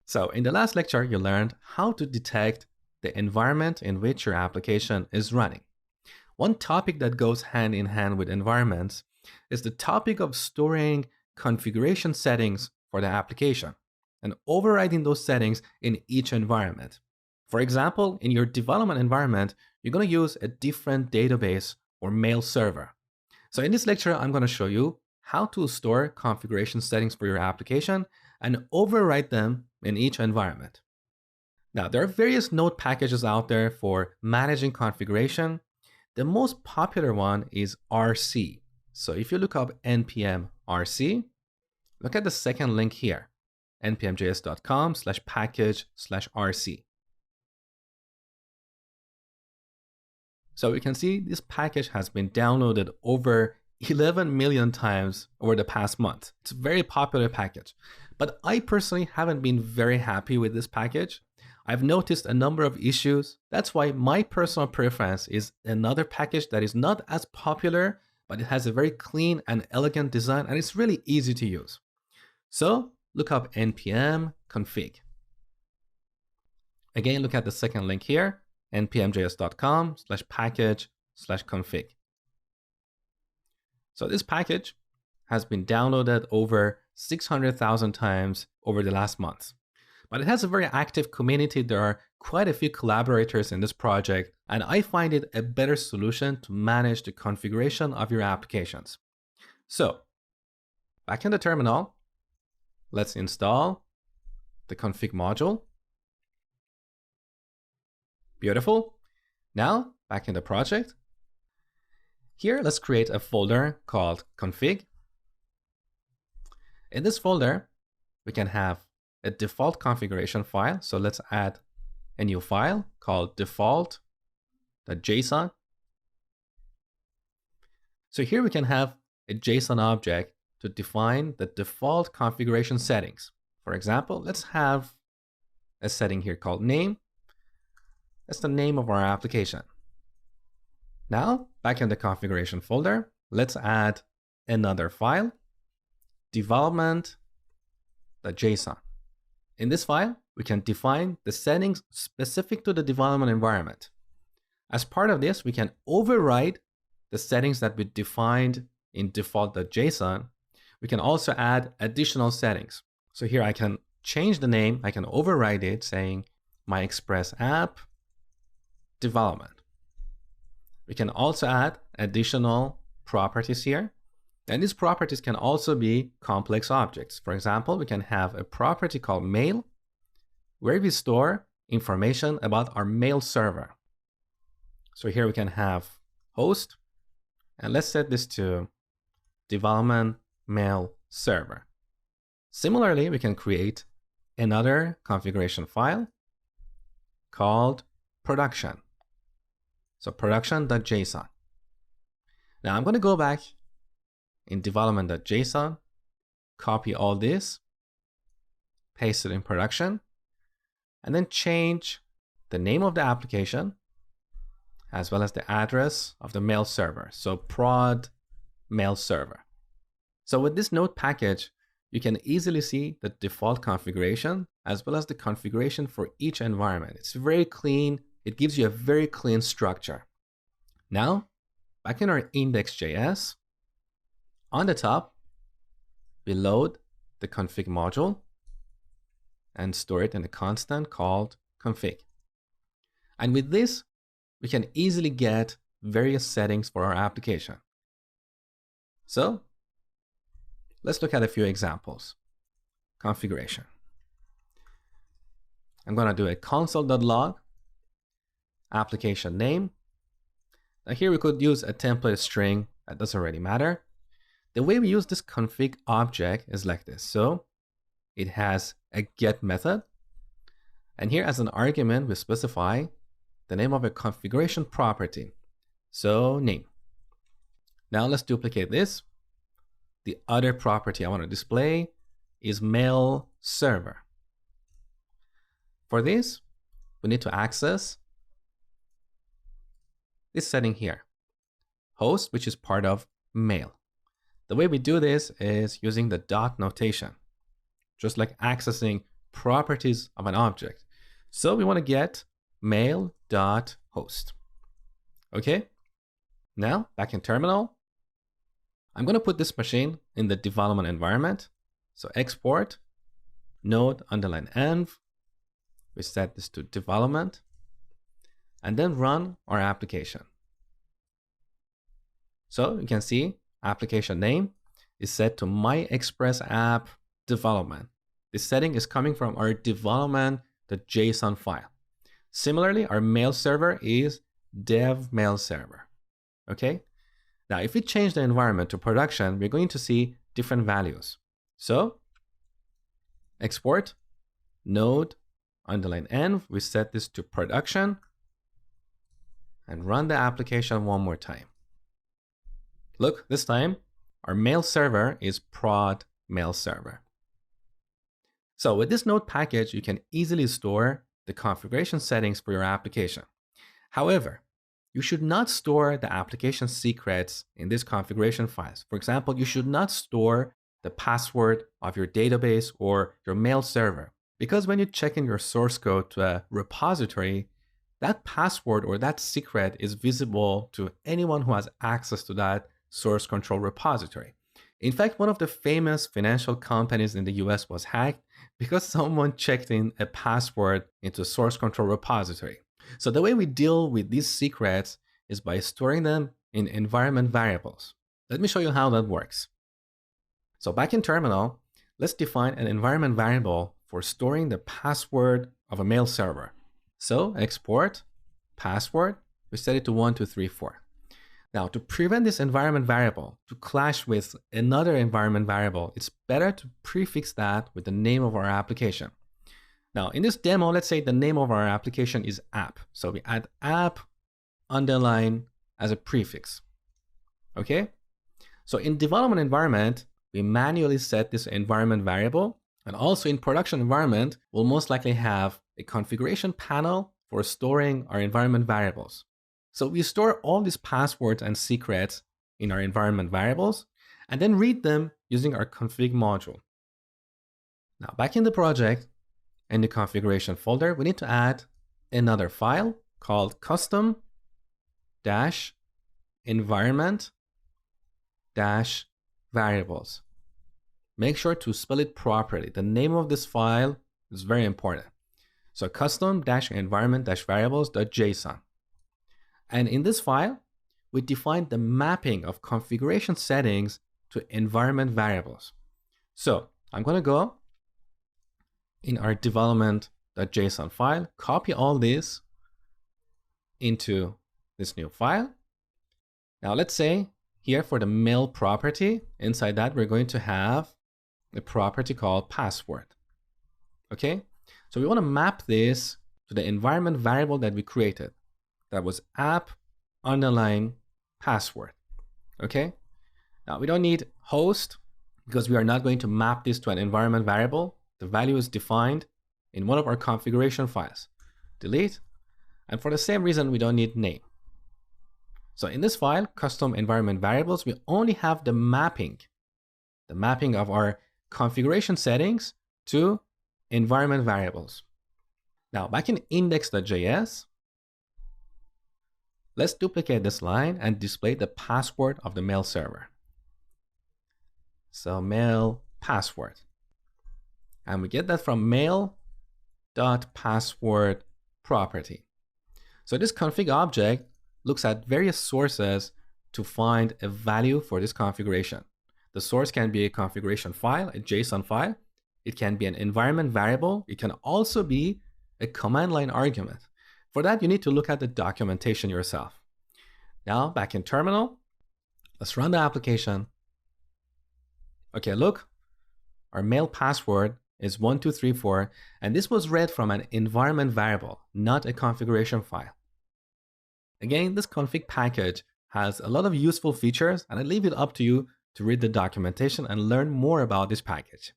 So in the last lecture, you learned how to detect the environment in which your application is running. One topic that goes hand in hand with environments is the topic of storing configuration settings for the application and overriding those settings in each environment. For example, in your development environment, you're going to use a different database or mail server. So in this lecture, I'm going to show you how to store configuration settings for your application and overwrite them in each environment. Now, there are various node packages out there for managing configuration. The most popular one is RC. So if you look up npm RC, look at the second link here, npmjs.com/package/RC. So you can see this package has been downloaded over 11 million times over the past month. It's a very popular package, but I personally haven't been very happy with this package. I've noticed a number of issues. That's why my personal preference is another package that is not as popular, but it has a very clean and elegant design, and it's really easy to use. So look up npm config. Again, look at the second link here, npmjs.com/package/config. So this package has been downloaded over 600,000 times over the last month. But it has a very active community. There are quite a few collaborators in this project, and I find it a better solution to manage the configuration of your applications. So back in the terminal, let's install the config module. Beautiful. Now back in the project. Here, let's create a folder called config. In this folder, we can have a default configuration file. So let's add a new file called default.json. So here we can have a JSON object to define the default configuration settings. For example, let's have a setting here called name. That's the name of our application. Now, back in the configuration folder, let's add another file, development.json. In this file, we can define the settings specific to the development environment. As part of this, we can override the settings that we defined in default.json. We can also add additional settings. So here I can change the name, I can override it saying my Express app development. We can also add additional properties here. And these properties can also be complex objects. For example, we can have a property called mail, where we store information about our mail server. So here we can have host, and let's set this to development mail server. Similarly, we can create another configuration file called production. So production.json. Now I'm going to go back in development.json, copy all this, paste it in production, and then change the name of the application as well as the address of the mail server. So prod mail server. So with this node package, you can easily see the default configuration as well as the configuration for each environment. It's very clean. It gives you a very clean structure. Now, back in our index.js, on the top, we load the config module and store it in a constant called config. And with this, we can easily get various settings for our application. So let's look at a few examples. Configuration. I'm going to do a console.log application name. Now here we could use a template string. That doesn't really matter. The way we use this config object is like this. So it has a get method. And here as an argument, we specify the name of a configuration property. So name. Now let's duplicate this. The other property I want to display is mail server. For this, we need to access this setting here, host, which is part of mail. The way we do this is using the dot notation, just like accessing properties of an object. So we want to get mail.host. Okay. Now back in terminal, I'm going to put this machine in the development environment. So export node_env. We set this to development and then run our application. So you can see application name is set to MyExpressApp development. This setting is coming from our development.json file. Similarly, our mail server is dev mail server. Okay. Now, if we change the environment to production, we're going to see different values. So export node_env. We set this to production and run the application one more time. Look, this time our mail server is prod mail server. So with this node package, you can easily store the configuration settings for your application. However, you should not store the application secrets in these configuration files. For example, you should not store the password of your database or your mail server, because when you check in your source code to a repository, that password or that secret is visible to anyone who has access to that source control repository. In fact, one of the famous financial companies in the US was hacked because someone checked in a password into a source control repository. So the way we deal with these secrets is by storing them in environment variables. Let me show you how that works. So back in terminal, let's define an environment variable for storing the password of a mail server. So export password, we set it to 1234. Now, to prevent this environment variable to clash with another environment variable, it's better to prefix that with the name of our application. Now, in this demo, let's say the name of our application is app. So we add app underline as a prefix. Okay? So in development environment, we manually set this environment variable. And also in production environment, we'll most likely have a configuration panel for storing our environment variables. So we store all these passwords and secrets in our environment variables and then read them using our config module. Now back in the project, in the configuration folder, we need to add another file called custom-environment-variables. Make sure to spell it properly. The name of this file is very important. So custom-environment-variables.json. And in this file, we define the mapping of configuration settings to environment variables. So I'm going to go in our development.json file, copy all this into this new file. Now let's say here for the mail property, inside that we're going to have a property called password. Okay, so we want to map this to the environment variable that we created. That was app underline password. Okay. Now we don't need host because we are not going to map this to an environment variable. The value is defined in one of our configuration files. Delete. And for the same reason, we don't need name. So in this file, custom environment variables, we only have the mapping of our configuration settings to environment variables. Now back in index.js, let's duplicate this line and display the password of the mail server. So mail password. And we get that from mail.password property. So this config object looks at various sources to find a value for this configuration. The source can be a configuration file, a JSON file. It can be an environment variable. It can also be a command line argument. For that, you need to look at the documentation yourself. Now, back in terminal, let's run the application. Okay, look, our mail password is 1234, and this was read from an environment variable, not a configuration file. Again, this config package has a lot of useful features, and I leave it up to you to read the documentation and learn more about this package.